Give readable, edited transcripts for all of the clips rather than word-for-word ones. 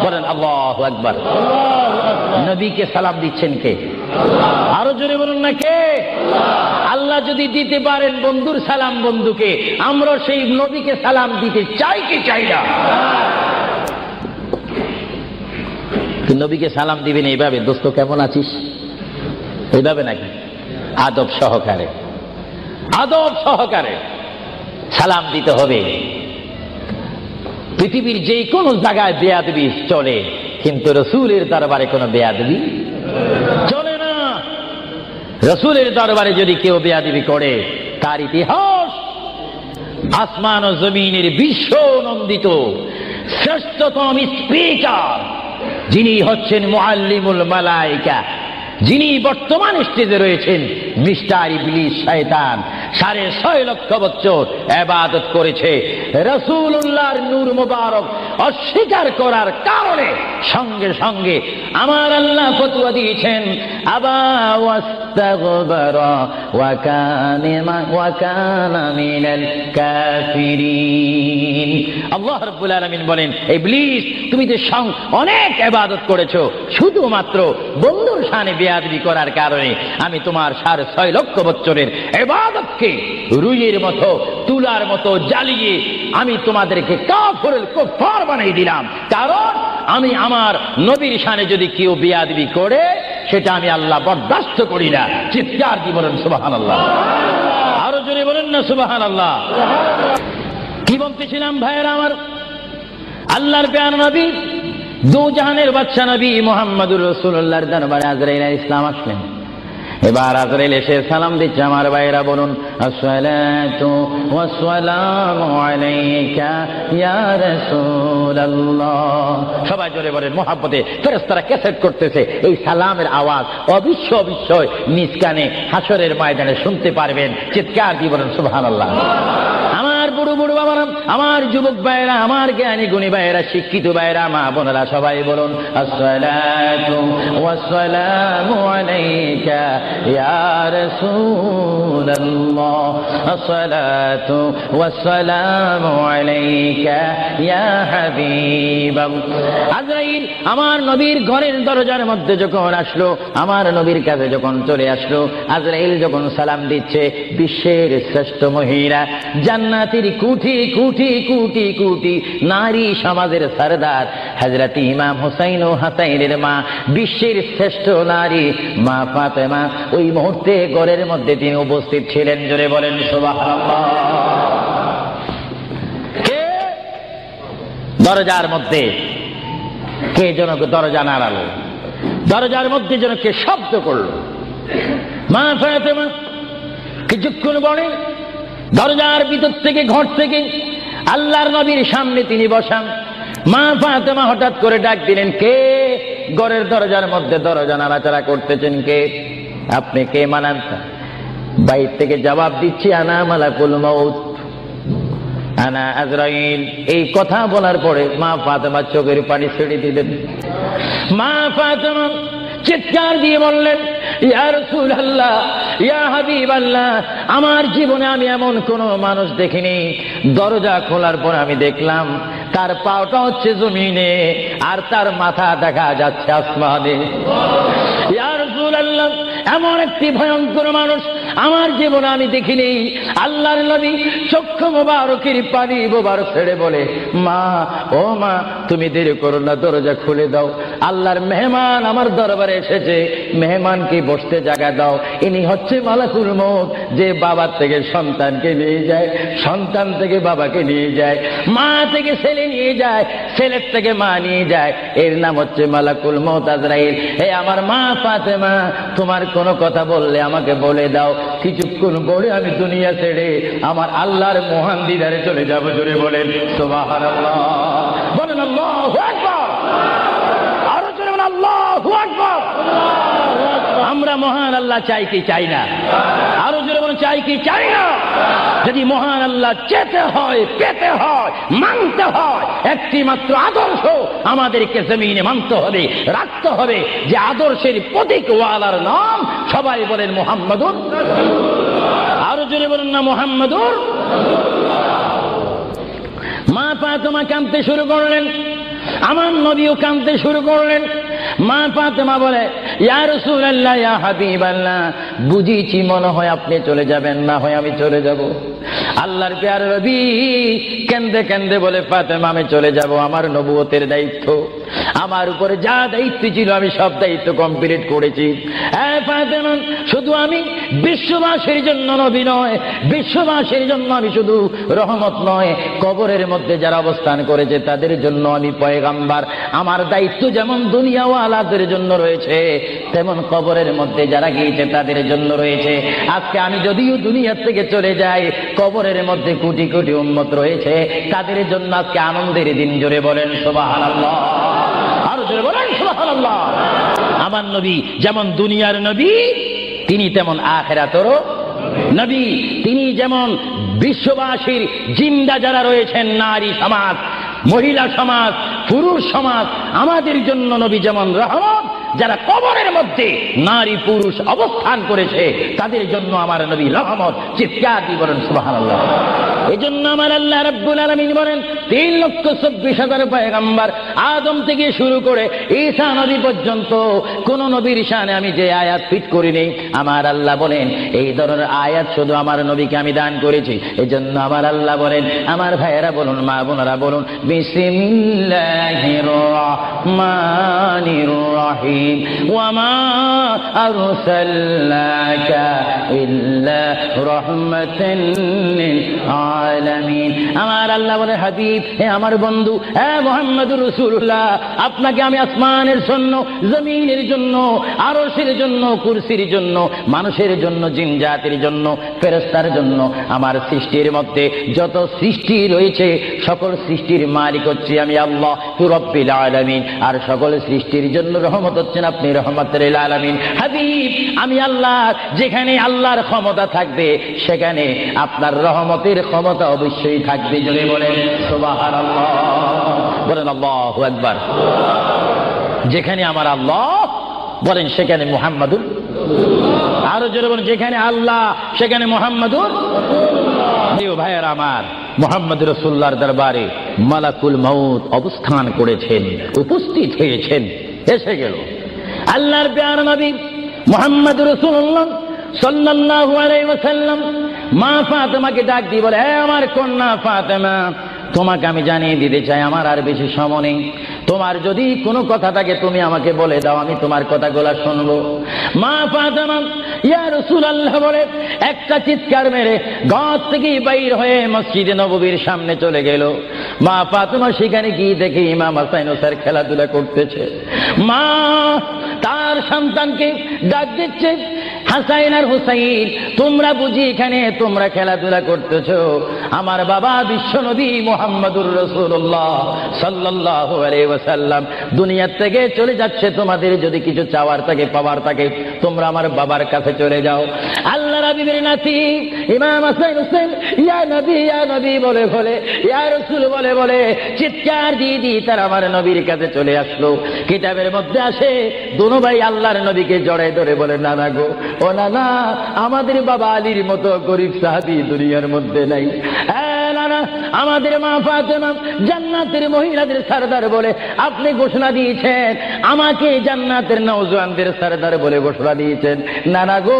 বলেন আল্লাহু আকবার। নবীকে সালাম দিচ্ছেন কে? আরো জোরে বলুন না কে? আল্লাহ যদি দিতে পারেন বন্ধুর সালাম বন্ধুকে, আমরা সেই নবীকে সালাম দিতে চাই কি চাই না? নবীকে সালাম দিবেন এইভাবে, দোস্ত কেমন আছিস, এইভাবে নাকি? আদব সহকারে, আদব সহকারে সালাম দিতে হবে। পৃথিবীর যে কোনো জায়গায় বেয়াদবি চলে, কিন্তু রসুলের দরবারে কোনো বেয়াদবি চলে না। রসুলের দরবারে যদি কেউ বেয়াদবি করে, তার ইতিহাস আসমান ও জমিনের বিশ্ব নন্দিত শ্রেষ্ঠতম স্পিকার, যিনি হচ্ছেন মুআল্লিমুল মালায়েকা, যিনি বর্তমান স্টেজে রয়েছেন, মিস্টার ইবলিস শয়তান 6.5 লক্ষ বছর ইবাদত করেছে। রাসূলুল্লাহর নূর মুবারক অস্বীকার করার কারণে সঙ্গে সঙ্গে আমার আল্লাহ ফতোয়া দিয়েছেন, আবা ওয়াস্তাগবারা ওয়া কানা মিনাল কাফিরিন। আল্লাহ রাব্বুল আলামিন বলেন, ইবলিস তুমি যে অনেক ইবাদত করেছো, শুধুমাত্র বন্ধুর শানে বেয়াদবি করার কারণে আমি তোমার 6.5 লক্ষ বছরের ইবাদতকে রুইয়ের মতো, তুলার মতো জ্বালিয়ে আমি তোমাদেরকে কাফিরুল কুফার বানিয়ে দিলাম। কারণ আমি আমার নবীর শানে যদি কেউ বেয়াদবি করে, সেটা আমি আল্লাহ বরদাস্ত করি না। চিৎকার দিয়ে বলেন সুবহানাল্লাহ। আরো জোরে বলেন না সুবহানাল্লাহ। কি বলতেছিলাম ভাইয়েরা আমার? আল্লাহর প্যারা নবী, দু জাহানের বাদশা নবী মুহাম্মদুর রাসূলুল্লাহর দরবারে আজরাইল আলাইহিস সালাম আসলেন। এবার আজরাইল এসে সালাম দিচ্ছে। আমার ভাইরা বলুন, আসসালাতু ওয়াসসালামু আলাইকা ইয়া রাসূলুল্লাহ। সবাই জোরে বলেন মুহাব্বতে। ফেরেশতারা ক্যাসেট করতেছে, এই সালামের আওয়াজ অবিশ্বয় নিজ কানে হাসরের ময়দানে শুনতে পারবেন। চিৎকার দিয়ে বলেন সুবহানাল্লাহ। আমার বুড়ো বুড়ো বাবারা, আমার যুবক ভাইরা, আমার জ্ঞানী গুণী ভাইরা, শিক্ষিত ভাইরা, মা বোনেরা, সবাই বলুন, আসসালাতু ওয়াসসালামু আলাইকা ইয়া রাসূলুল্লাহ, আসসালাতু ওয়াসসালামু আলাইকা ইয়া হাবিবাল্লাহ। আজরাইল আমার নবীর ঘরের দরজার মধ্যে যখন আসলো, আমার নবীর কাছে যখন চলে আসলো, আজরাইল যখন সালাম দিচ্ছে, বিশ্বের শ্রেষ্ঠ মহিলা, জান্নাতের কোটি কোটি কোটি কোটি নারী সমাজের সরদার হযরত ইমাম হুসাইন ও হাসাইনের মা, বিশ্বের শ্রেষ্ঠ নারী মা ফাতেমা ওই মুহূর্তে ঘরের মধ্যে তিনি উপস্থিত ছিলেন। জোরে বলেন সুবহানাল্লাহ। কে দরজার মধ্যে? কে যেন দরজা নাড়ালো, দরজার মধ্যে যেন কে শব্দ করলো। মা ফাতেমা কিছুক্ষণ বলে, দরজার ভিতর থেকে, ঘর থেকে আল্লাহর নবীর সামনে তিনি বসান। মা ফাতেমা হঠাৎ করে ডাক দিলেন, কে ঘরের দরজার মধ্যে দরজা নাড়াচাড়া করতেছেন? কে আপনি? কে মানান? বাইর থেকে জবাব দিচ্ছি, আনা মালাকুল মাউত, আনা আজরাইল। এই কথা বলার পরে মা ফাতেমা চোখের পানি ছেড়ে দিলেন। মা ফাতেমা চিৎকার দিয়ে বললেন, ইয়া রাসূলুল্লাহ, ইয়া হাবিবাল্লাহ, আমার জীবনে আমি এমন কোন মানুষ দেখিনি, দরজা খোলার পর আমি দেখলাম তার পাওটা হচ্ছে জমিনে আর তার মাথা দেখা যাচ্ছে আসমানে। ইয়া রাসূলুল্লাহ, এমন একটি ভয়ঙ্কর মানুষ আমার জীবনে আমি দেখিনি। আল্লাহর নবী চক্ষু মোবারকের পানি মোবারক ছেড়ে বলে, মা, ও মা, তুমি দেরি করো না, দরজা খুলে দাও। আল্লাহর মেহমান আমার দরবারে এসেছে, মেহমানকে বসতে জায়গা দাও। ইনি হচ্ছে মালাকুল মউত, যে বাবার থেকে সন্তানকে নিয়ে যায়, সন্তান থেকে বাবাকে নিয়ে যায়, মা থেকে ছেলে নিয়ে যায়, ছেলের থেকে মা নিয়ে যায়। এর নাম হচ্ছে মালাকুল মউত আজরাইল। হে আমার মা ফাতেমা, তোমার কোনো কথা বললে আমাকে বলে দাও, কিছুক্ষণ পরে আমি দুনিয়া ছেড়ে আমার আল্লাহর মহান দিদারে চলে যাব। জোরে বলেন সুবহানাল্লাহ। বলেন আল্লাহু আকবার। আরো জোরে বলেন আল্লাহু আকবার। আমরা মহান আল্লাহ চাই কি চাই না? আরো জোরে বলেন চাই কি চাই না? যদি মহান আল্লাহ চেতে হয়, পেতে হয়, মানতে হয়, একটি মাত্র আদর্শ আমাদেরকে জমিনে মানতে হবে, রাখতে হবে। যে আদর্শের প্রতীক ওয়ালার নাম সবাই বলেন মুহাম্মাদুর। আরো জোরে বলেন না মুহাম্মাদুর। মা ফাতেমা কাঁদতে শুরু করলেন। আমার নবীও কাঁদতে শুরু করলেন। মা ফাতেমা বলে, ইয়া রাসূলুল্লাহ, ইয়া হাবিবাল্লাহ, বুঝিছি মনে হয় আপনি চলে যাবেন, না হয় আমি চলে যাব। আল্লাহর প্যারে নবী কাঁদতে কাঁদতে বলে, ফাতেমা আমি চলে যাব, আমার নবুয়তের দায়িত্ব, আমার উপরে যা দায়িত্ব ছিল আমি সব দায়িত্ব কমপ্লিট করেছি। হ্যাঁ ফাতেমা, শুধু আমি বিশ্ববাসীর জন্য নবী নয়, বিশ্ববাসীর জন্য আমি শুধু রহমত নয়, কবরের মধ্যে যারা অবস্থান করেছে তাদের জন্য আমি পয়গাম্বার। আমার দায়িত্ব যেমন দুনিয়াওয়ালাদের জন্য রয়েছে, তেমন কবরের মধ্যে যারা গিয়েছে তাদের জন্য রয়েছে। আজকে আমি যদিও দুনিয়া থেকে চলে যাই, কবরের মধ্যে কোটি কোটি উম্মত রয়েছে, তাদের জন্য আজকে আনন্দের দিন। জোরে বলেন সুবহানাল্লাহ, আরো জোরে বলেন সুবহানাল্লাহ। আমার নবী যেমন দুনিয়ার নবী, তিনি তেমন আখিরাতেরও নবী। তিনি যেমন বিশ্ববাসীর জিন্দা যারা রয়েছেন, নারী সমাজ, মহিলা সমাজ, পুরুষ সমাজ, আমাদের জন্য নবী যেমন রহমত, যারা কবরের মধ্যে নারী পুরুষ অবস্থান করেছে তাদের জন্য আমার নবী রহমত। চিৎকার দিয়ে বলেন সুবহানাল্লাহ। এই জন্য আমার আল্লাহ রাব্বুল আলামিন বলেন, 3,24,000 পয়গম্বর আদম থেকে শুরু করে ঈসা নবী পর্যন্ত কোন নবীর শানে আমি যে আয়াত ফিট করিনি, আমার আল্লাহ বলেন এই ধরনের আয়াত শুধু আমার নবীকে আমি দান করেছি। এই জন্য আমার আল্লাহ বলেন, আমার ভাইয়েরা বলুন, মা বোনেরা বলুন, বিসমিল্লাহির রহমানির রহিম, ওয়া মা আরসালনাকা ইল্লা রাহমাতান লিল আলামিন। আমার আল্লাহ বলে, হাবিব, হে আমার বন্ধু, হে মুহাম্মদুর রাসূলুল্লাহ, আপনাকে আমি আসমানের জন্য, জমিনের জন্য, আরশের জন্য, কুরসির জন্য, মানুষের জন্য, জিন জাতির জন্য, ফেরেশতার জন্য, আমার সৃষ্টির মধ্যে যত সৃষ্টি রয়েছে সকল সৃষ্টির মালিক হচ্ছে আমি আল্লাহ রাব্বুল আলামিন। আর সকল সৃষ্টির জন্য রহমত হচ্ছেন আপনি রহমাতুল লিল আলামিন। হাবিব, আমি আল্লাহ, যেখানে আল্লাহর ক্ষমতা থাকবে সেখানে আপনার রহমতের ক্ষমতা অবশ্যই থাকবে। জোরে বলেন সুবহানাল্লাহ, বলেন আল্লাহু আকবার। যেখানে আমার আল্লাহ বলেন সেখানে মুহাম্মাদুর, আরো জোরে বলেন, যেখানে আল্লাহ সেখানে মুহাম্মাদুর। প্রিয় ভাইয়েরা আমার, মুহাম্মদ রাসূলুল্লাহর দরবারে মালাকুল মউত অবস্থান করেছেন, উপস্থিত হয়েছেন, এসে গেল। আল্লাহর প্যারা নবী মুহাম্মদ রাসূলুল্লাহ সাল্লাল্লাহু আলাইহি ওয়াসাল্লাম মা ফাতেমাকে ডাক দিয়ে বলে, হে আমার কন্যা ফাতেমা, তোমাকে আমি জানিয়ে দিতে চাই আমার আর বেশি সময় নেই। তোমার যদি কোনো কথা থাকে তুমি আমাকে বলে দাও, আমি তোমার কথাগুলো শুনবো। মা ফাতেমা ইয়া রাসূলুল্লাহ বলে একটা চিৎকার মেরে ঘর থেকে বাইর হয়ে মসজিদে নববীর সামনে চলে গেল। মা ফাতেমা সেখানে গিয়ে দেখে ইমাম হাসান হোসেন খেলাধুলা করতেছে। মা তার সন্তানকে ডাক দিচ্ছে, হাসাইন আর হুসাইন, তোমরা বুঝি এখানে তোমরা খেলাধুলা করতেছো? আমার বাবা বিশ্বনবী মুহাম্মদুর রাসূলুল্লাহ সাল্লাল্লাহু আলাইহি ওয়াসাল্লাম দুনিয়া থেকে চলে যাচ্ছে, তোমাদের যদি কিছু চাওয়ার থাকে, পাওয়ার থাকে, তোমরা আমার বাবার কাছে চলে যাও। আল্লাহ রাব্বির নাতি ইমাম হাসান হোসেন ইয়া নবী বলে বলে, ইয়া রাসূল বলে বলে চিৎকার দিয়ে দিয়ে তারা আমার নবীর কাছে চলে আসলো। কিতাবের মধ্যে আসে দুনো ভাই আল্লাহর নবীকে জড়ায় ধরে বলে, নানা গো, ও নানা, আমাদের বাবা আলীর মতো গরিব সাহাবী দুনিয়ার মধ্যে নাই। নানা, আমাদের মা ফাতেমা জান্নাতের মহিলাদের সরদার বলে আপনি ঘোষণা দিয়েছেন, আমাকে জান্নাতের নওজওয়ানদের সরদার বলে ঘোষণা দিয়েছেন। নানা গো,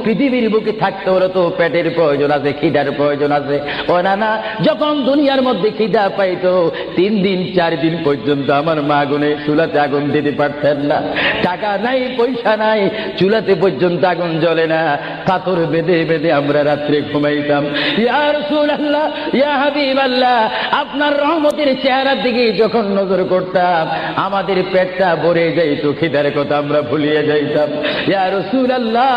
পৃথিবীর বুকে থাকতে হলে তো পেটের প্রয়োজন আছে, খিদার প্রয়োজন আছে। ও নানা, যখন দুনিয়ার মধ্যে খিদা পাইতো 3 দিন 4 দিন পর্যন্ত আমার মা গুনে চুলাতে আগুন দিতে পারতেন না। টাকা নাই, পয়সা নাই, চুলাতে পর্যন্ত আগুন জ্বলে না, পাথর বেঁধে বেঁধে আমরা রাত্রে ঘুমাইতাম। ইয়া রাসূলুল্লাহ, ইয়া হাবিবাল্লাহ, আপনার রহমতের চেহারার দিকে যখন নজর করতাম আমাদের পেটটা ভরে যাইত, খিদার কথা আমরা ভুলিয়ে যাইতাম। ইয়া রাসূলুল্লাহ,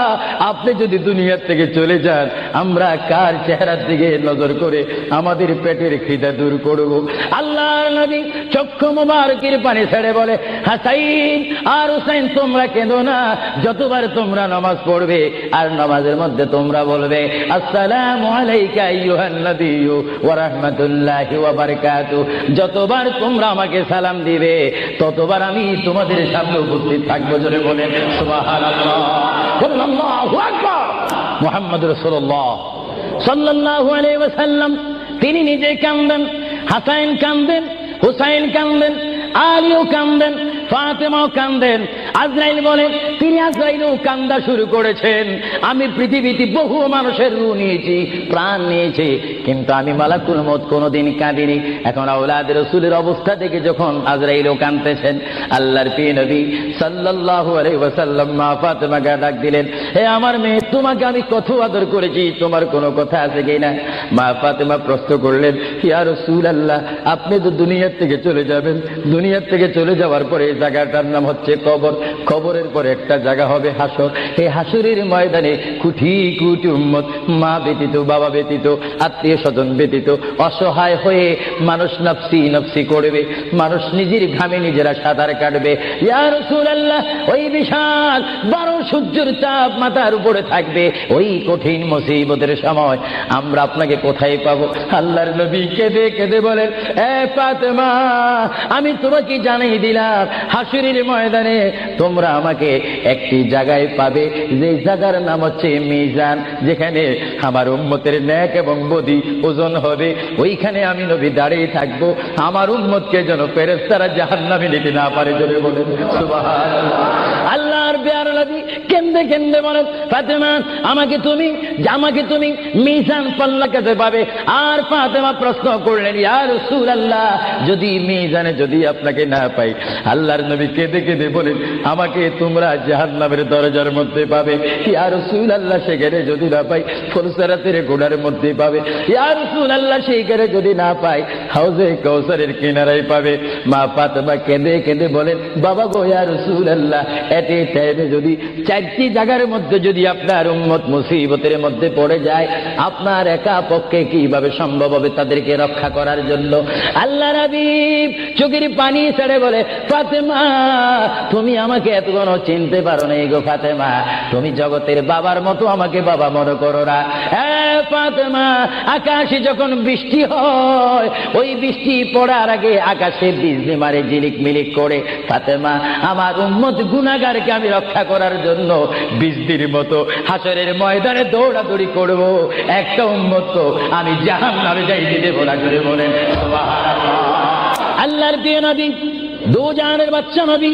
আপনি যদি দুনিয়া থেকে চলে যান আমরা কার চেহারার দিকে নজর করে আমাদের পেটের খিদা দূর করব? আল্লাহর নবী চক্ষু মুবারকের পানি ছেড়ে বলে, হাসাইন আর হুসাইন, তোমরা কেঁদো না। যতবার তোমরা নামাজ পড়বে আর নামাজের মধ্যে তোমরা বলবে আসসালামু আলাইকা আইয়ুহান নাবিয়্যু ওয়া রাহমাতুল্লাহি ওয়া বারাকাতুহু, যতবার তোমরা আমাকে সালাম দিবে ততবার আমি তোমাদের সামনে উপস্থিত থাকবো। জোরে বলেন সুবহানাল্লাহ, আল্লাহু আকবার। মুহাম্মদ রাসূলুল্লাহ সাল্লাল্লাহু আলাইহি ওয়াসাল্লাম তিনি নিজে কাঁদেন, হাসাইন কাঁদেন, হুসাইন কাঁদেন। আলীও কান্দেন, ফাতেমাও কান্দেন। আজরাইল বলেন, তিনি আজরাইলও কান্দা শুরু করেছেন। আমি পৃথিবীতে বহু মানুষের রূহ নিয়েছি, প্রাণ নিয়েছি, কিন্তু আমি মালাকুল মউত কোনোদিন কাঁদিনি। এখন আওলাদ রাসূলের অবস্থা দেখে যখন আজরাইলও কাঁদতেছেন, আল্লাহর প্রিয় নবী সাল্লাল্লাহু আলাইহি ওয়াসাল্লাম মা ফাতেমাকে ডাক দিলেন, হে আমার মেয়ে, তোমাকে আমি কত আদর করেছি, তোমার কোনো কথা আছে কিনা? মা ফাতেমা প্রশ্ন করলেন, ইয়া রাসূলুল্লাহ, আপনি তো দুনিয়ার থেকে চলে যাবেন, দুনিয়ার থেকে চলে যাওয়ার পরে এই জায়গাটার নাম হচ্ছে কবর, কবরের পরে একটা জায়গা হবে হাসর। এই হাসরের ময়দানে কোটি কোটি উম্মত, মা ব্যতীত, বাবা ব্যতীত, আত্মীয় স্বজন ব্যতীত অসহায় হয়ে মানুষ নফসি নফসি করবে, মানুষ নিজের ঘামে নিজেরা সাঁতার কাটবে। ইয়া রাসূলুল্লাহ, ওই বিশাল 12 সূর্যের চাপ মাথার উপরে থাকবে, ওই কঠিন মুসিবতের সময় আমরা আপনাকে কোথায় পাবো? আল্লাহর নবী কেঁদে কেঁদে বলেন, এ ফাতেমা, আমি তোমাকে জানিয়ে দিলাম, হাসরের ময়দানে তোমরা আমাকে একটি জায়গায় পাবে, যে জায়গার নাম হচ্ছে মিজান, যেখানে আমার উম্মতের নেক এবং বদি ওজন হবে। ওইখানে আমি নবী দাঁড়িয়ে থাকবো, আমার উম্মতকে যেন ফেরেশতারা জাহান্নামে নিতে না পারে। জোরে বলেন সুবহানাল্লাহ। আল্লাহর প্যারা নবী কেন্দে কেন্দে বলেন, ফাতেমা, আমাকে তুমি মিজান পাল্লা কাছে পাবে। আর ফাতেমা প্রশ্ন করলেন, ইয়া রাসূলুল্লাহ, যদি মিজানে যদি আপনাকে না পাই? আল্লাহর নবী কেঁদে কেঁদে বলেন, আমাকে তোমরা জাহান্নামের দরজার মধ্যে পাবে। ইয়া রাসূলুল্লাহ, সেখানে যদি না পাই ফুলসিরাতের গোড়ার মধ্যে পাবে। ইয়া রাসূলুল্লাহ, সেইখানে যদি না পাই হাউজে কাউসারের কিনারায় পাবে। মা ফাতেমা কেঁদে কেঁদে বলেন, বাবা গো, ইয়া রাসূলুল্লাহ, এতে টাইমে যদি 4টি জায়গার মধ্যে যদি আপনার উম্মত মুসিবতের মধ্যে পড়ে যায়, আপনার একা পক্ষে কিভাবে সম্ভব হবে তাদেরকে রক্ষা করার জন্য? আল্লাহর হাবিব চোখের পানি ছেড়ে বলে, ফাতেমা, তুমি আমাকে এতক্ষণ চিনতে পারো না গো ফাতেমা, তুমি জগতের বাবার মতো আমাকে বাবা মনে করো না। ফাতেমা, আকাশে যখন বৃষ্টি হয়, ওই বৃষ্টি পড়ার আগে আকাশে বিজলি মারে ঝিলিক মিলিক করে। ফাতেমা, আমার উম্মত গুনাহগারকে আমি রক্ষা করার জন্য বৃষ্টির মতো হাসরের ময়দানে দৌড়াদৌড়ি করব, একটা উম্মত তো আমি জাহান্নামে যাইতে দেব না। করে বলেন সুবহানাল্লাহ। আল্লাহর প্রিয় নবী, দো জাহানের বাদশা নবী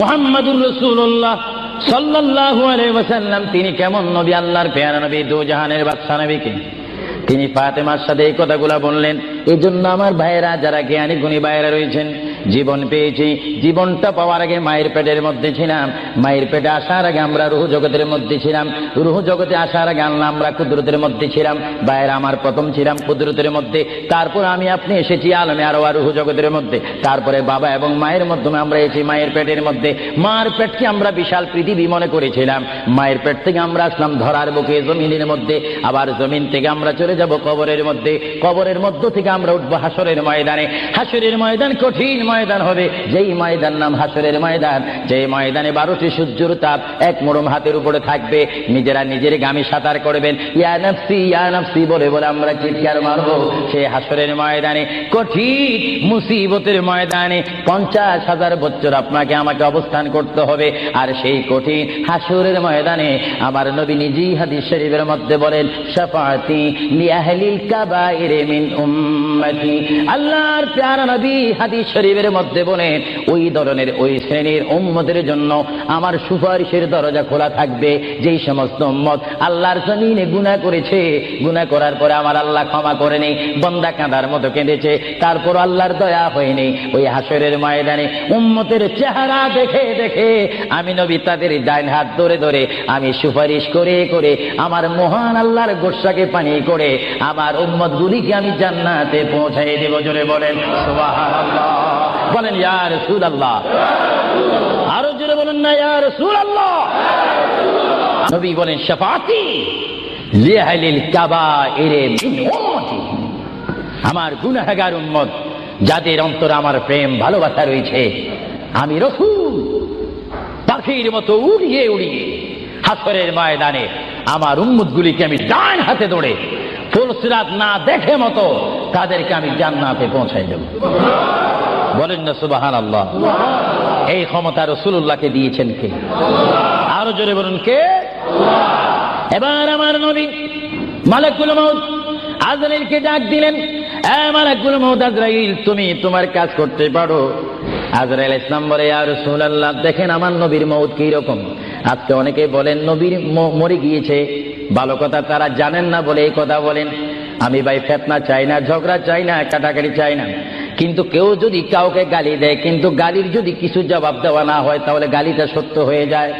মুহাম্মদুর রাসূলুল্লাহ সাল্লাল্লাহু আলাইহি ওয়াসাল্লাম, তিনি কেমন নবী? আল্লাহর প্যারা নবী, দো জাহানের বাদশা নবীকে তিনি ফাতেমার সাথে এই কথাগুলা বললেন। এই জন্য আমার ভাইয়েরা, যারা জ্ঞানী গুণী ভাইয়েরা রয়েছেন, জীবন পেয়েছি, জীবনটা পাওয়ার আগে মায়ের পেটের মধ্যে ছিলাম, মায়ের পেটে আসার আগে আমরা রুহ জগতের মধ্যে ছিলাম, রুহ জগতে আসার আগে আল্লাহ আমরা কুদরতের মধ্যে ছিলাম। ভাইয়েরা আমার, প্রথম ছিলাম কুদরতের মধ্যে, তারপর আমি আপনি এসেছি আলমে আরওয়াহ রুহ জগতের মধ্যে, তারপরে বাবা এবং মায়ের মাধ্যমে আমরা এসেছি মায়ের পেটের মধ্যে। মার পেটকে আমরা বিশাল পৃথিবী মনে করেছিলাম, মায়ের পেট থেকে আমরা আসলাম ধরার বুকে জমিনের মধ্যে, আবার জমিন থেকে আমরা চলে যাব কবরের মধ্যে, কবরের মধ্য থেকে আমরা উঠবো হাসরের ময়দানে। হাসরের ময়দান কঠিন ময়দান হবে, যেই ময়দান নাম হাসরের ময়দান, যে ময়দানে 12টি সূর্যের তাপ এক মোড়ম হাতের উপরে থাকবে। নিজেরা নিজের গামী সাঁতার করবেন, ইয়া নাফসি ইয়া নাফসি বলে বলে আমরা চিৎকার মারবো সেই হাসরের ময়দানে, কঠিন মুসিবতের ময়দানে। 50,000 বছর আপনাকে আমাকে অবস্থান করতে হবে। আর সেই কঠিন হাসরের ময়দানে আমার নবী নিজেই হাদিস শরীফের মধ্যে বলেন, শাফাআতি লিআহলিল কাবাইর মিন উম্মতি। আল্লাহর প্যারা নবী হাদিস শরীফের মধ্যে বলেন, ওই ধরনের ওই শ্রেণীর উম্মতের জন্য আমার সুপারিশের দরজা খোলা থাকবে, যেই সমস্ত উম্মত আল্লাহর জমিনে গুনাহ করেছে, গুনাহ করার পরে আমার আল্লাহ ক্ষমা করেনি, বান্দা কাঁদার মতো কেঁদেছে, তারপর আল্লাহর দয়া হয়নি। ওই হাসরের ময়দানে উম্মতের চেহারা দেখে দেখে আমি নবী তাদের ডাইন হাত ধরে ধরে আমি সুপারিশ করে করে আমার মহান আল্লাহর গোসাকে পানি করে আমার উম্মত গুলিকে আমি জান্নাতে পৌঁছাই দেব। জোরে বলেন সুবহানাল্লাহ। বলেন ইয়া রাসূলুল্লাহ। আরো জোরে বলেন না ইয়া রাসূলুল্লাহ। নবী বলেন, শাফাআতি লিআহলিল কাবাইর মিন উম্মতি। আমার গুনাহগার উম্মত, যাদের অন্তরে আমার প্রেম ভালোবাসা রয়েছে, আমি রাসূল পাখির মতো উড়িয়ে উড়িয়ে হাসরের ময়দানে আমার উম্মতগুলিকে আমি ডান হাতে ধরে ফুলসিরাত না দেখে মতো তাদেরকে আমি জান্নাতে পৌঁছাই দেব। বলেন না সুবহানাল্লাহ। এই ক্ষমতা রাসূলুল্লাহকে দিয়েছেন কে? আরো জোরে বলুন কে? এবার আমার নবী মালাকুল মউত আজরাইলকে ডাক দিলেন, এ মালাকুল মউত আজরাইল, তুমি তোমার কাজ করতে পারো, আজরাইল ইসলাম বলে, ইয়া রাসূলুল্লাহ, দেখেন আমার নবীর মউত কি রকম। আজকে অনেকে বলেন নবীর মরে গিয়েছে, ভালো কথা তারা জানেন না বলে এই কথা বলেন। আমি ভাই ফিতনা চাই না, ঝগড়া চাই না, কাটাকাটি চাই না, কিন্তু কেউ যদি কাউকে গালি দেয়, কিন্তু গালির যদি কিছু জবাব দেওয়া না হয় তাহলে গালিটা সত্য হয়ে যায়।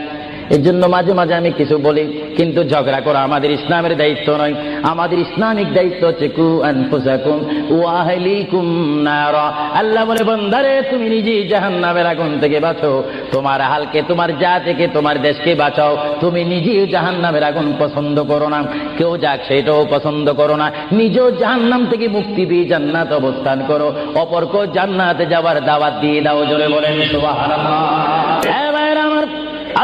এর জন্য মাঝে মাঝে আমি কিছু বলি, কিন্তু ঝগড়া করা আমাদের ইসলামের দায়িত্ব নয়। আমাদের ইসলামিক দায়িত্ব হচ্ছে কু আনফুসাকুম ওয়া আহলিকুম নারা। আল্লাহ বলে, বান্দারে তুমি নিজেই জাহান্নামের আগুন থেকে বাঁচো, তোমার আহলকে, তোমার জাতিকে, তোমার দেশকে বাঁচাও। তুমি নিজেই জাহান্নামের আগুন পছন্দ করো না, কেউ যাক সেটাও পছন্দ করো না, নিজেও জাহান্নাম থেকে মুক্তি পেয়ে জান্নাত অবস্থান করো, অপরকেও জান্নাতে যাওয়ার দাওয়াত দিয়ে দাও। জোরে বলেন সুবহানাল্লাহ। হ্যাঁ ভাইরা আমার,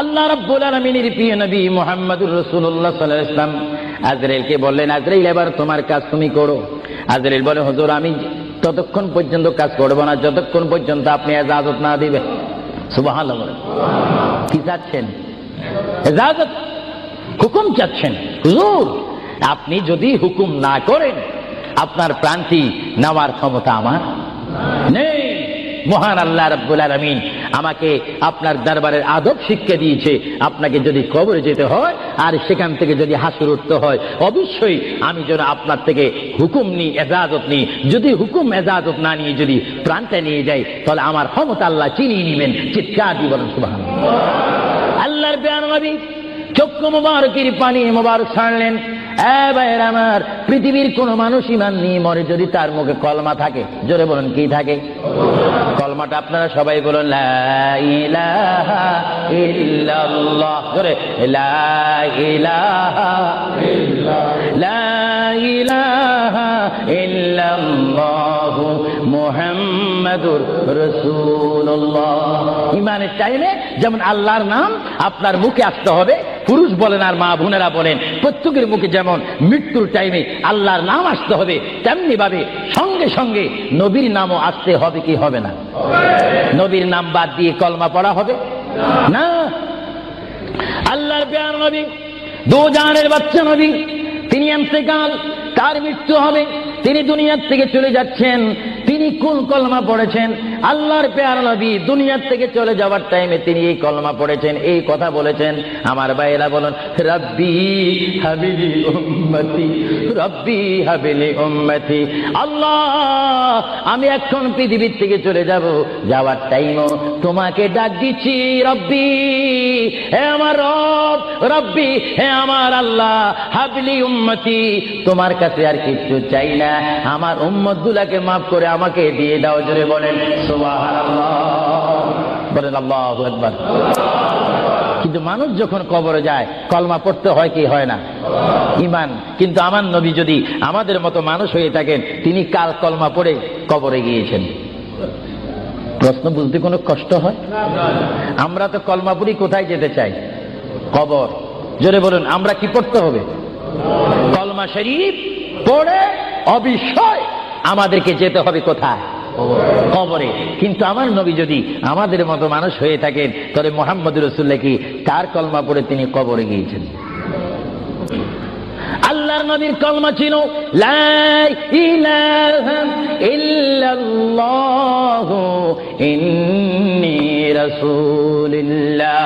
আল্লাহ রাব্বুল আলামিনের প্রিয় নবী মুহাম্মদুর রাসূলুল্লাহ সাল্লাল্লাহু আলাইহি ওয়াসাল্লাম আজরাইলকে বললেন, আজরাইল এবার তোমার কাজ তুমি করো। আজরাইল বলে, হুজুর আমি ততক্ষণ পর্যন্ত কাজ করব না যতক্ষণ পর্যন্ত আপনি ইজাজত না দিবেন। সুবহানাল্লাহ। কি চাচ্ছেন? ইজাজত, হুকুম চাচ্ছেন। হুজুর আপনি যদি হুকুম না করেন আপনার প্রাণটি নেওয়ার ক্ষমতা আমার নেই। মহান আল্লাহ রাব্বুল আলামিন আমাকে আপনার দরবারের আদব শিক্ষা দিয়েছে, আপনাকে যদি কবরে যেতে হয় আর সেখান থেকে যদি হাসর উঠতে হয়, অবশ্যই আমি যেন আপনার থেকে হুকুম নিই, এজাজত নিই। যদি হুকুম এজাজত না নিয়ে যদি প্রাণটা নিয়ে যাই তাহলে আমার ক্ষমতা আল্লাহ চিনিয়ে নেবেন। চিৎকার দিয়ে বলেন সুবহানাল্লাহ। আল্লাহর প্রিয় নবী চক্ষু মুবারকের পানি মুবারক ছাড়লেন। আমার পৃথিবীর কোন মানুষ ইমান নিয়ে মরে যদি তার মুখে কলমা থাকে, জোরে বলেন কি থাকে? কলমাটা আপনারা সবাই বলুন, লা ইলাহা ইল্লাল্লাহ। জোরে, লা ইলাহা ইল্লাল্লাহ, লা ইলাহা ইল্লাল্লাহু মুহাম্মাদুর রাসূলুল্লাহ। ইমানের টাইমে যেমন আল্লাহর নাম আপনার মুখে আসতে হবে, পুরুষ বলেন আর মা বোনেরা বলেন, প্রত্যেকের মুখে যেমন মৃত্যুর টাইমে আল্লাহর নাম আসতে হবে, তেমনি ভাবে সঙ্গে সঙ্গে নবীর নামও আসতে হবে কি হবে না? নবীর নাম বাদ দিয়ে কলমা পড়া হবে না। আল্লাহর প্রিয় নবী, দু জাহানের বাচ্চা নবী, তিনি ইন্তেকাল, তার মৃত্যু হবে, তিনি দুনিয়ার থেকে চলে যাচ্ছেন। তিনি কোন কলমা পড়েছেন? আল্লাহর প্রিয় নবী দুনিয়ার থেকে চলে যাওয়ার টাইমে তিনি এই কলমা পড়েছেন, এই কথা বলেছেন। আমার ভাইয়েরা বলেন, রব্বি হাবিলি উম্মতি, রব্বি হাবিলি উম্মতি। আল্লাহ আমি এখন পৃথিবীর থেকে চলে যাব, যাওয়ার টাইমও তোমাকে ডাক দিচ্ছি, রব্বি, হে আমার রব, রব্বি, হে আমার আল্লাহ, হাবিলি উম্মতি, তোমার কাছে আর কিছু চাই না, আমার উম্মত গুলাকে মাফ করে আমাকে দিয়ে দাও। জোরে বলেন সুবহানাল্লাহ, বলেন আল্লাহু আকবার। কিন্তু মানুষ যখন কবরে যায় কলমা পড়তে হয় কি হয় না? ঈমান। কিন্তু আমার নবী যদি আমাদের মতো মানুষ হয়ে থাকেন, তিনি কাল কলমা পড়ে কবরে গিয়েছেন। প্রশ্ন বুঝতে কোনো কষ্ট হয়? আমরা তো কলমা পড়ি কোথায় যেতে চাই? কবর। জোরে বলুন, আমরা কি পড়তে হবে? কলমা শরীফ পড়ে অবশ্যই আমাদেরকে যেতে হবে কোথায়? কবরে। কিন্তু আমার নবী যদি আমাদের মতো মানুষ হয়ে থাকেন তাহলে মুহাম্মদ রাসূলুল্লাহ কি তার কলমা পড়ে তিনি কবরে গিয়েছেন? আল্লাহর নবীর কলমা ছিল লা ইলাহা ইল্লাল্লাহু ইন্নী রাসূলুল্লাহ।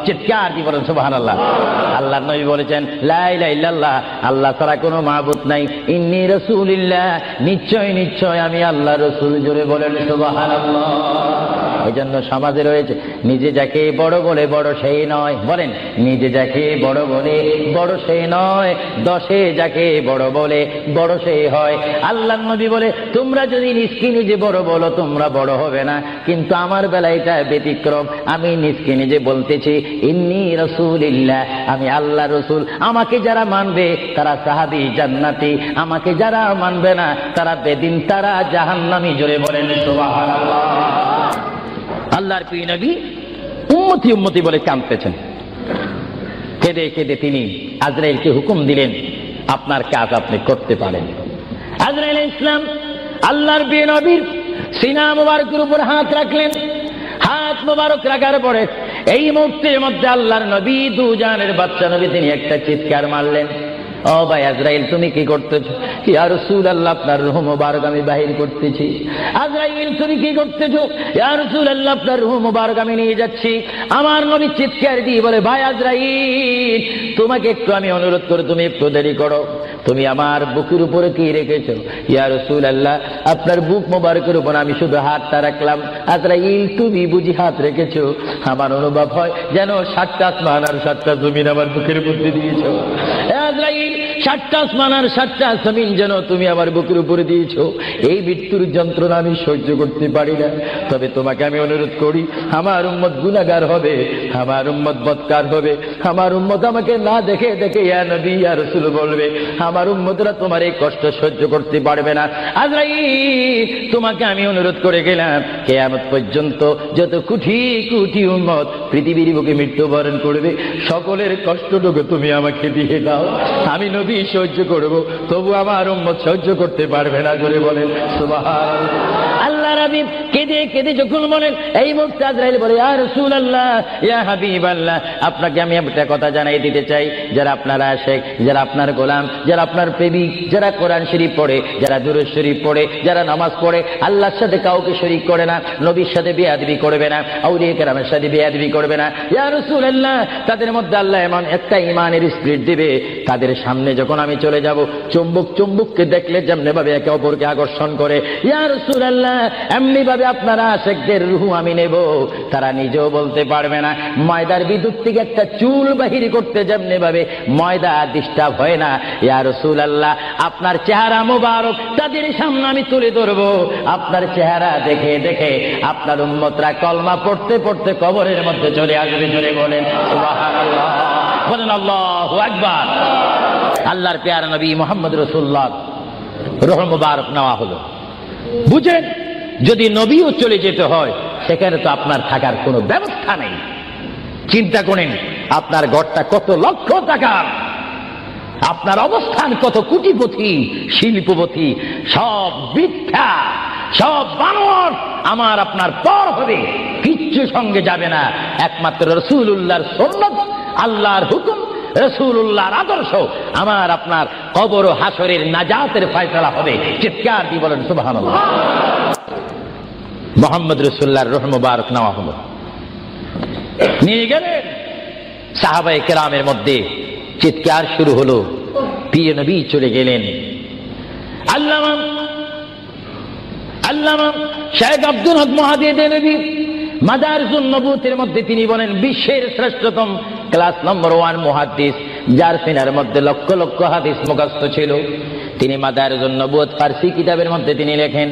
চিৎকার দিয়ে বলেন সুবহানাল্লাহ। আল্লাহর নবী বলেছেন লা ইলাহা ইল্লাল্লাহ, আল্লাহ ছাড়া কোনো মাবুদ নাই, ইন্নী রাসূলুল্লাহ, নিশ্চয় নিশ্চয় আমি আল্লাহর রাসূল। জোরে বলেন সুবহানাল্লাহ। এই জন্য সমাজে রয়েছে, নিজে যাকে বড় বলে বড় সেই নয়। বলেন, নিজে যাকে বড় বলে বড় সেই নয়, দশে যাকে বড় বলে বড় সেই হয়। আল্লাহর নবী বলে, তোমরা যদি নিজকে নিজে বড় বলো তোমরা বড় হবে না, কিন্তু আমার বেলায় এটা ব্যতিক্রম। আমি নিজকে নিজে বলতেছি ইন্নী রাসূলুল্লাহ, আমি আল্লাহ রসুল। আমাকে যারা মানবে তারা সাহাবী জান্নাতি, আমাকে যারা মানবে না তারা বেদিন, তারা জাহান্নামী। জোরে বলেন সুবহানাল্লাহ। আল্লাহর প্রিয় নবী উম্মতি উম্মতি বলে কাঁদতেছেন। কেঁদে কেঁদে তিনি আজরাইলকে হুকুম দিলেন, আপনার কাজ আপনি করতে পারেন। আজরাইল ইসলাম আল্লাহর প্রিয় নবীর সিনা মুবারকের উপর হাত রাখলেন। হাত মুবারক রাখার পরে এই মুহূর্তের মধ্যে আল্লাহর নবী, দু জাহানের বাচ্চা নবী, তিনি একটা চিৎকার মারলেন। ও ভাই আজরাইল তুমি কি করতেছো? ইয়া রাসূলুল্লাহ আপনার রূহ মুবারক আমি বাহির করতেছি। আজরাইল তুমি কি করতেছো? ইয়া রাসূলুল্লাহ আপনার রূহ মুবারক আমি নিয়ে যাচ্ছি। আমার নবী চিৎকার দিয়ে বলে, ভাই আজরাইল তোমাকে একটু আমি অনুরোধ করি, তুমি একটু দেরি করো, তুমি আমার বুকের উপরে কি রেখেছো? ইয়া রাসূলুল্লাহ আপনার বুক মোবারকের উপর আমি শুধু হাতটা রাখলাম। আজরাইল তুমি বুঝি হাত রেখেছো? আমার অনুভব হয় যেন 7টা আসমান আর 7টা জমিন আমার বুকের মধ্যে দিয়েছো। আজরাইল 7টা আসমান আর 7টা জমিন যেন তুমি আমার বুকের উপরে দিয়েছো। এই মৃত্যুর যন্ত্রণা আমি সহ্য করতে পারি না। তবে তোমাকে আমি অনুরোধ করি, আমার উম্মত গুনাহগার হবে, আমার উম্মত বদকার হবে, আমার উম্মত আমাকে না দেখে দেখে ইয়া নবী ইয়া রাসূল বলবে, আমার উম্মতরা তোমার এই কষ্ট সহ্য করতে পারবে না। আজরাইল তোমাকে আমি অনুরোধ করে গেলাম, কিয়ামত পর্যন্ত যত কোটি কোটি উম্মত পৃথিবীর বুকে মৃত্যুবরণ করবে, সকলের কষ্টটুকু তুমি আমাকে দিয়ে দাও, আমি নবী সহ্য করব, তবু আমার উম্মত সহ্য করতে পারবে না। জোরে বলেন সুবহানাল্লাহ। আল্লাহ নবী কেঁদে কেঁদে যখন বলেন, এই মুহূর্তে আজরাইল বলে, ইয়া রাসূলুল্লাহ ইয়া হাবিবাল্লাহ আপনাকে আমি একটা কথা জানাই দিতে চাই, যারা আপনার আশিক, যারা আপনার গোলাম, যারা আপনার প্রেমিক, যারা কোরআন শরীফ পড়ে, যারা দুরূদ শরীফ পড়ে, যারা নামাজ পড়ে, আল্লাহর সাথে কাউকে শরীক করে না, নবীর সাথে বেয়াদবি করবে না, আউলিয়া কেরামের সাথে বেয়াদবি করবে না, ইয়া রাসূলুল্লাহ তাদের মধ্যে আল্লাহ এমন একটা ঈমানের স্পিরিট দিবে, তাদের সামনে যখন আমি চলে যাব, চুম্বককে দেখলে যেমনি ভাবে একে অপরকে আকর্ষণ করে, ইয়া রাসূলুল্লাহ এমনি ভাবে আপনারা আশিকদের রূহ আমি নেব, তারা নিজেও বলতে পারবে না। ময়দার বিদ্যুৎ থেকে একটা চুল বাহির করতে যেমনি ভাবে ময়দা ডিস্টার্ব হয় না, ইয়া রাসূলুল্লাহ আপনার চেহারা মোবারক তাদের সামনে আমি তুলে ধরবো, আপনার চেহারা দেখে দেখে আপনার উম্মতরা কলমা পড়তে পড়তে কবরের মধ্যে চলে আসবে। জোরে বলেন সুবহানাল্লাহ, বলেন আল্লাহু আকবার। আল্লাহর প্যারা নবী মুহাম্মদ রাসূলুল্লাহ রূহ মুবারক নেওয়া হলো। বুঝেন, যদি নবীও চলে যেতে হয় সেখানে তো আপনার থাকার কোনো ব্যবস্থা নেই। চিন্তা করেন আপনার ঘরটা কত লক্ষ টাকার, আপনার অবস্থান কত কোটিপতি শিল্পপতি, সব মিথ্যা, সব বানর আমার আপনার পর হবে, কিচ্ছু সঙ্গে যাবে না, একমাত্র রাসূলুল্লাহর সুন্নাত, আল্লাহর হুকুম, রাসূলুল্লাহর আদর্শ আমার আপনার কবর ও হাসরের নাজাতের ফয়সালা হবে। চিৎকার দিয়ে বলেন সুবহানাল্লাহ। মুহাম্মদ রাসূলুল্লাহর রূহ মুবারক নেওয়া হলো, নিয়ে গেলেন। সাহাবায়ে কেরামের মধ্যে চিৎকার শুরু হলো, প্রিয় নবী চলে গেলেন। আল্লামা শেখ আব্দুল হক মুহাদ্দিস দেনবী মাদারিসুন নবুওয়াতের মধ্যে তিনি বলেন, বিশ্বের শ্রেষ্ঠতম ক্লাস নম্বর 1 মুহাদ্দিস, যার সিনার মধ্যে লক্ষ লক্ষ হাদিস মুখস্থ ছিল। তিনি মাদারিসুন নবুওয়াত ফারসি কিতাবের মধ্যে তিনি লেখেন,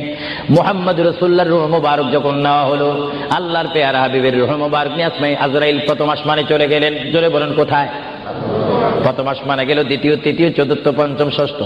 মুহাম্মদ রাসূলুল্লাহর রূহ মুবারক যখন নেওয়া হলো, আল্লাহর পেয়ারা হাবিবের রূহ মুবারক নিয়ে আজরাইল প্রথম আসমানে চলে গেলেন। জোরে বলেন কোথায়? প্রথম আসমানে গেল, দ্বিতীয়, তৃতীয়, চতুর্থ, পঞ্চম, ষষ্ঠ,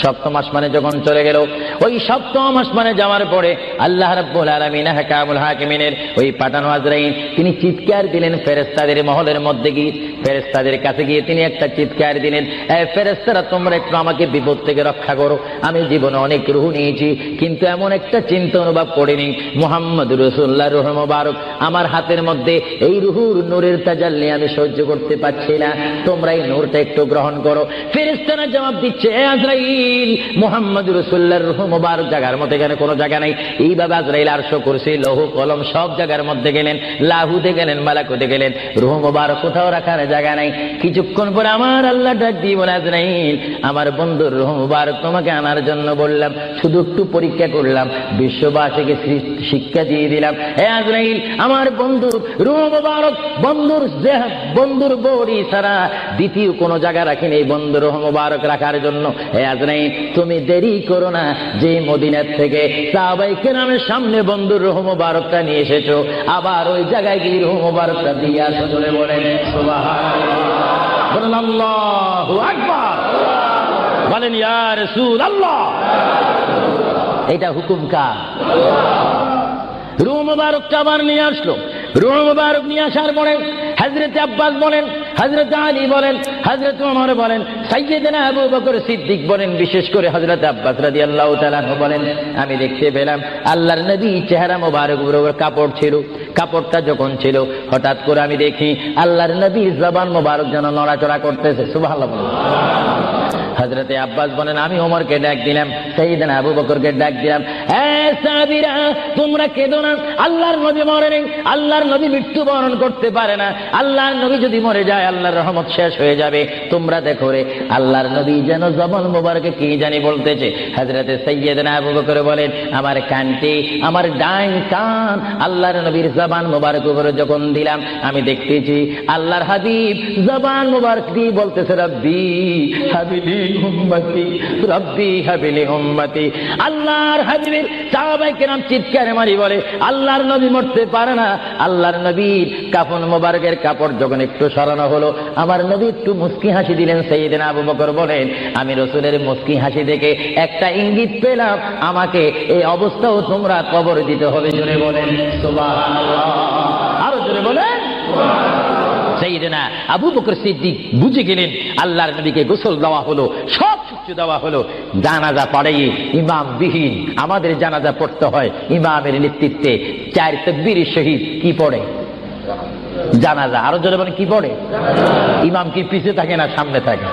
সপ্তম আসমানে যখন চলে গেল, ওই সপ্তম আসমানে যাওয়ার পরে আল্লাহ রাব্বুল আলামিন হাকামুল হাকিমিনের ওই পাঠানো আজরাইল তিনি চিৎকার দিলেন ফেরেশতাদের মহলের মধ্যে গিয়ে, ফেরেশতাদের কাছে গিয়ে তিনি একটা চিৎকার দিলেন, এই ফেরেশতারা তোমরা একটু আমাকে বিপদ থেকে রক্ষা করো, আমি জীবনে অনেক রূহ নিয়েছি কিন্তু এমন একটা চিন্তা অনুভব করিনি, মুহাম্মদ রাসূলুল্লাহর রূহ মুবারক আমার হাতের মধ্যে, এই রূহুর নূরের তাজাল্লি আমি সহ্য করতে পারছি না, তোমরা এই নূরটা একটু গ্রহণ করো। ফেরেশতারা জবাব দিচ্ছে, এ আজরাইল মুহাম্মদ রাসূলুল্লাহর রূহ মুবারক জায়গার মধ্যে এখানে কোনো জায়গা নাই। এইভাবে আজরাইল আরশ, কুরসি, লৌহ কলম সব জায়গার মধ্যে গেলেন, লাহুতে গেলেন, মালাকুতে গেলেন, রূহ মুবারক কোথাও রাখার জায়গা নাই। কিছুক্ষণ পরে আমার আল্লাহ ডাক দিয়ে বলে, আজরাইল আমার বন্ধুর রূহ মুবারক তোমাকে আনার জন্য বললাম, শুধু একটু পরীক্ষা করলাম, বিশ্ববাসীকে শিক্ষা দিয়ে দিলাম। হে আজরাইল আমার বন্ধুর রূহ মুবারক, বন্ধুর বডি ছাড়া দ্বিতীয় কোনো জায়গা রাখিনি এই বন্ধুর রূহ মুবারক রাখার জন্য। হে আজরাইল তুমি দেরি করো না, যে মদিনার থেকে সাহাবায়ে কেরামের সামনে বন্ধুর রূহ মুবারকটা নিয়ে এসেছো, আবার ওই জায়গায় গিয়ে রূহ মুবারকটা দিয়ে আসো। বলে বলেন সুবহানাল্লাহ, বলেন আল্লাহু আকবার, বলেন ইয়া রাসূলুল্লাহ। এটা হুকুম কার? রূহ মুবারকটা আবার নিয়ে আসলো। রূহ মুবারক নিয়ে আসার পরে হযরত আব্বাস বলেন, হযরত আলী বলেন, হযরত ওমর বলেন, সাইয়্যিদনা আবু বকর সিদ্দিক বলেন, বিশেষ করে হযরত আব্বাস রাদিয়াল্লাহু তাআলা বলেন, আমি দেখতে পেলাম আল্লাহর নবী চেহারা মোবারক উপর কাপড় ছিল, কাপড়টা যখন ছিল হঠাৎ করে আমি দেখি আল্লাহর নবীর জবান মোবারক যেন নড়াচড়া করতেছে। সুবহানাল্লাহ। হযরতে আব্বাস বলেন, আমি ওমরকে ডাক দিলাম, সাইয়েদনা আবু বকরকে ডাক দিলাম, হে সাহাবীরা তোমরা কেঁদো না, আল্লাহর নবী মরে নেই, আল্লাহর নবী মৃত্যুবরণ করতে পারে না, আল্লাহর নবী যদি মরে যায় আল্লাহর রহমত শেষ হয়ে যাবে। তোমরা দেখো রে, আল্লাহর নবী যেন জবান মোবারকে কি জানি বলতেছে। হযরতে সাইয়েদনা আবু বকর বলেন, আমার কানটি, আমার ডাইন কান আল্লাহর নবীর জবান মোবারক উপরে যখন দিলাম, আমি দেখতেছি আল্লাহর হাবিব জবান মোবারক দিয়ে বলতেছে, রব্বি হাবিলি উম্মতি, রব্বি হাবিলি উম্মতি। আল্লাহর হাবিবের সাহাবায়ে কেরাম চিৎকারে মারি বলে, আল্লাহর নবী মরতে পারে না। আল্লাহর নবীর কাফন মোবারকের কাপড় যখন একটু সরানো হলো, আমার নবী একটু মুস্কি হাসি দিলেন। সাইয়েদনা আবু বকর বলেন, আমি রাসূলের মুস্কি হাসি দেখে একটা ইঙ্গিত পেলাম, আমাকে এই অবস্থাও তোমরা কবর দিতে হবে। জোরে বলেন সুবহানাল্লাহ, আরো জোরে বলেন। সাইয়েদনা আবু বকর সিদ্দিক বুঝে গেলেন, আল্লাহর নবীকে গোসল দেওয়া হলো, সব কিছু দেওয়া হলো, জানাজা পড়াই ইমাম বিহীন আমাদের জানাজা পড়তে হয় ইমামের নেতৃত্বে। 4 তাকবীরের সহিত কি পড়ে? জানাজা। আরো জোরে বলেন, কি পড়ে? ইমাম কি পিছে থাকে না সামনে থাকে?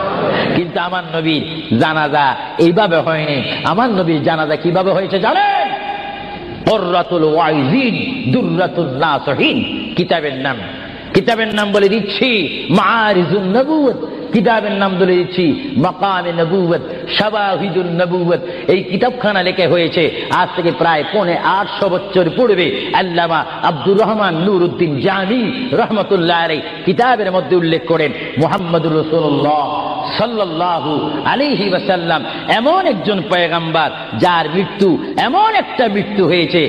কিন্তু আমার নবীর জানাজা এইভাবে হয়নি। আমার নবীর জানাজা কিভাবে হয়েছে জানেন? কুররাতুল ওয়াইজিন দুররাতুন নাসিহিন কিতাবের নাম। কিতাবের নাম বলে দিচ্ছি মাআরিজুন নবুওয়াত, কিতাবের নাম বলে দিচ্ছি মাকামে নবুওয়াত, শাওয়াহিদুন নবুওয়াত। এই কিতাবখানা লেখা হয়েছে আজ থেকে প্রায় 850 বছর পূর্বে। আল্লামা আব্দুর রহমান নুরউদ্দিন জামি রহমাতুল্লাহ আলাইহি কিতাবের মধ্যে উল্লেখ করেন, মুহাম্মদুর রাসূলুল্লাহ সাল্লাল্লাহু আলাইহি ওয়াসাল্লাম এমন একজন পয়গম্বর যার মৃত্যু এমন একটা মৃত্যু হয়েছে,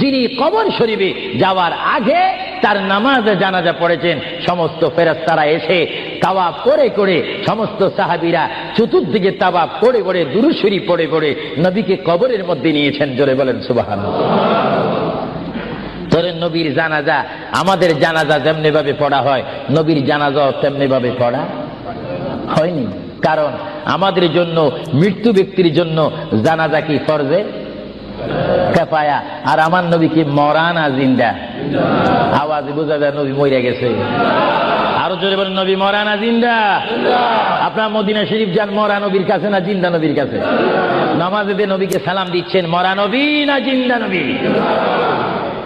যিনি কবর শরীফে যাওয়ার আগে তার নামাজে জানাজা পড়েছেন। সমস্ত ফেরেশতারা এসে তাওয়াফ করে করে, সমস্ত সাহাবীরা চতুর্দিকে তাওয়াফ করে করে, দুরূদ শরীফ পড়ে পড়ে নবীকে কবরের মধ্যে নিয়েছেন। জোরে বলেন সুবহানাল্লাহ। তোর নবীর জানাজা, আমাদের জানাজা যেমনি ভাবে পড়া হয়, নবীর জানাজাও তেমনি ভাবে পড়া হয়নি। কারণ আমাদের জন্য, মৃত্যু ব্যক্তির জন্য জানাজা কি ফরজে কিফায়া, আর আমার নবী কি মরা না জিন্দা? আওয়াজে বোঝা যায় নবী মরে গেছে। আরো জোরে বলেন, নবী মরা না জিন্দা? আপনার মদিনা শরীফ যান, মরা নবীর কাছে না জিন্দা নবীর কাছে? নামাজে নবীকে সালাম দিচ্ছেন, মরা নবী না জিন্দা নবী?